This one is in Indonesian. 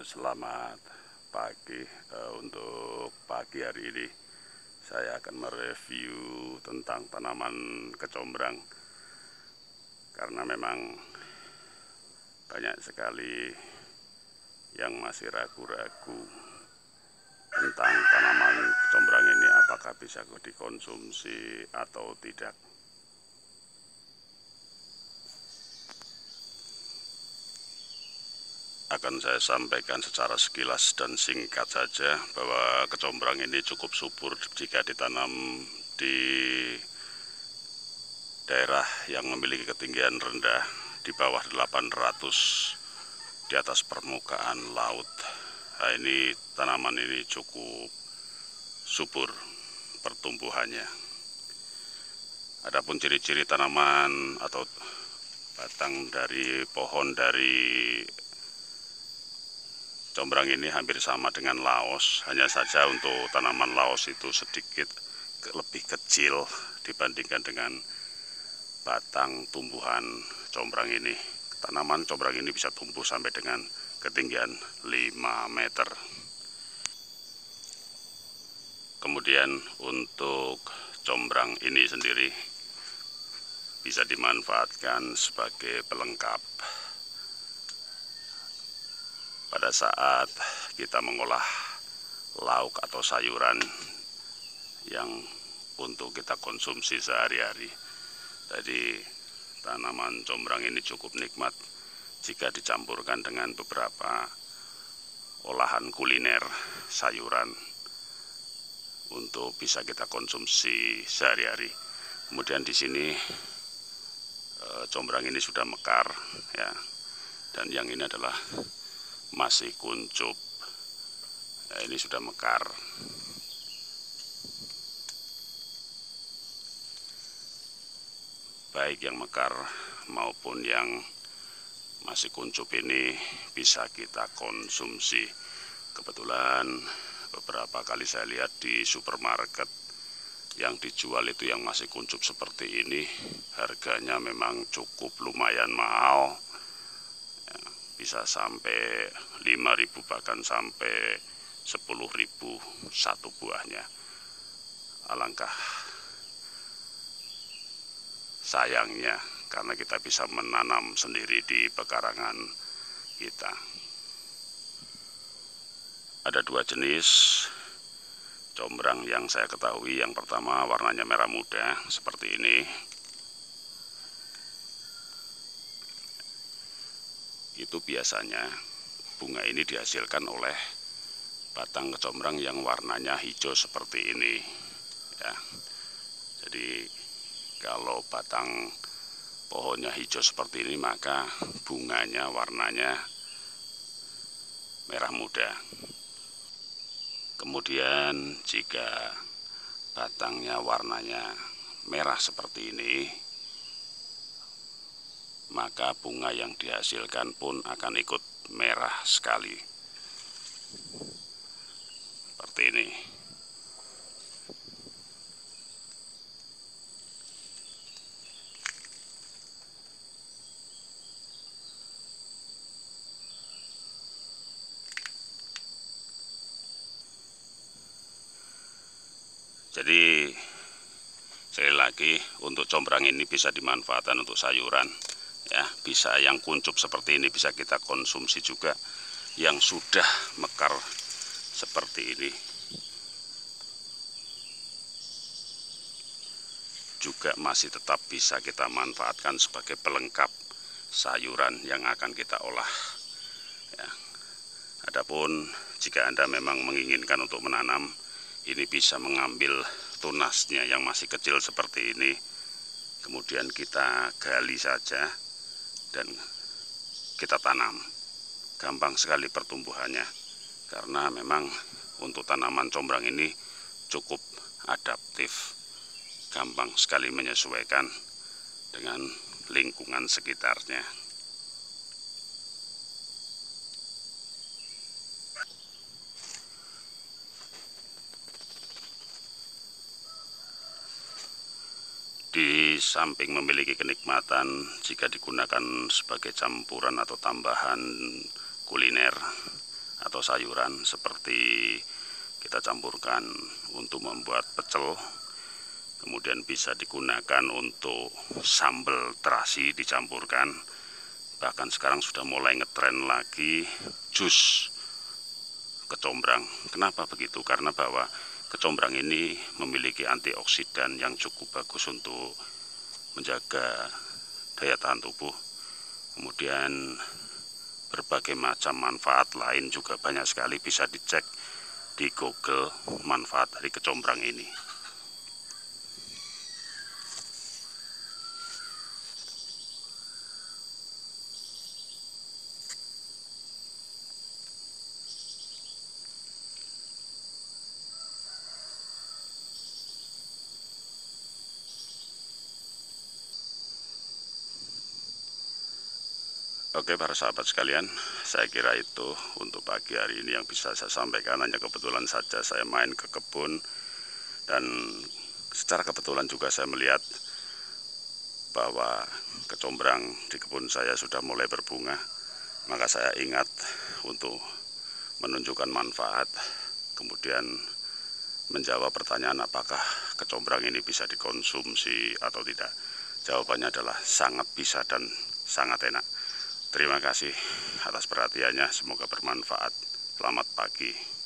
Selamat pagi. Untuk pagi hari ini saya akan mereview tentang tanaman kecombrang, karena memang banyak sekali yang masih ragu-ragu tentang tanaman kecombrang ini, apakah bisa dikonsumsi atau tidak. Akan saya sampaikan secara sekilas dan singkat saja bahwa kecombrang ini cukup subur jika ditanam di daerah yang memiliki ketinggian rendah di bawah 800 di atas permukaan laut. Nah, ini tanaman ini cukup subur pertumbuhannya. Adapun ciri-ciri tanaman atau batang dari pohon dari combrang ini hampir sama dengan laos, hanya saja untuk tanaman laos itu sedikit lebih kecil dibandingkan dengan batang tumbuhan combrang ini. Tanaman combrang ini bisa tumbuh sampai dengan ketinggian 5 meter. Kemudian untuk combrang ini sendiri bisa dimanfaatkan sebagai pelengkap pada saat kita mengolah lauk atau sayuran yang untuk kita konsumsi sehari-hari. Jadi tanaman combrang ini cukup nikmat jika dicampurkan dengan beberapa olahan kuliner sayuran untuk bisa kita konsumsi sehari-hari. Kemudian di sini combrang ini sudah mekar ya, dan yang ini adalah masih kuncup. Nah, ini sudah mekar. Baik yang mekar maupun yang masih kuncup ini bisa kita konsumsi. Kebetulan beberapa kali saya lihat di supermarket yang dijual itu yang masih kuncup seperti ini, harganya memang cukup lumayan mahal. Bisa sampai 5.000 bahkan sampai 10.000 satu buahnya. Alangkah sayangnya karena kita bisa menanam sendiri di pekarangan kita. Ada dua jenis combrang yang saya ketahui. Yang pertama warnanya merah muda seperti ini. Itu biasanya bunga ini dihasilkan oleh batang kecombrang yang warnanya hijau seperti ini ya. Jadi kalau batang pohonnya hijau seperti ini, maka bunganya warnanya merah muda. Kemudian jika batangnya warnanya merah seperti ini, maka bunga yang dihasilkan pun akan ikut merah sekali. Seperti ini. Jadi sekali lagi, untuk combrang ini bisa dimanfaatkan untuk sayuran. Ya, bisa yang kuncup seperti ini bisa kita konsumsi juga, yang sudah mekar seperti ini juga masih tetap bisa kita manfaatkan sebagai pelengkap sayuran yang akan kita olah ya. Adapun jika Anda memang menginginkan untuk menanam, ini bisa mengambil tunasnya yang masih kecil seperti ini, kemudian kita gali saja dan kita tanam. Gampang sekali pertumbuhannya, karena memang untuk tanaman combrang ini cukup adaptif, gampang sekali menyesuaikan dengan lingkungan sekitarnya. Di samping memiliki kenikmatan jika digunakan sebagai campuran atau tambahan kuliner atau sayuran seperti kita campurkan untuk membuat pecel, kemudian bisa digunakan untuk sambal terasi dicampurkan. Bahkan sekarang sudah mulai ngetren lagi jus kecombrang. Kenapa begitu? Karena bahwa kecombrang ini memiliki antioksidan yang cukup bagus untuk menjaga daya tahan tubuh. Kemudian berbagai macam manfaat lain juga banyak sekali, bisa dicek di Google manfaat dari kecombrang ini. Oke para sahabat sekalian, saya kira itu untuk pagi hari ini yang bisa saya sampaikan. Hanya kebetulan saja saya main ke kebun, dan secara kebetulan juga saya melihat bahwa kecombrang di kebun saya sudah mulai berbunga. Maka saya ingat untuk menunjukkan manfaat, kemudian menjawab pertanyaan apakah kecombrang ini bisa dikonsumsi atau tidak. Jawabannya adalah sangat bisa dan sangat enak. Terima kasih atas perhatiannya, semoga bermanfaat. Selamat pagi.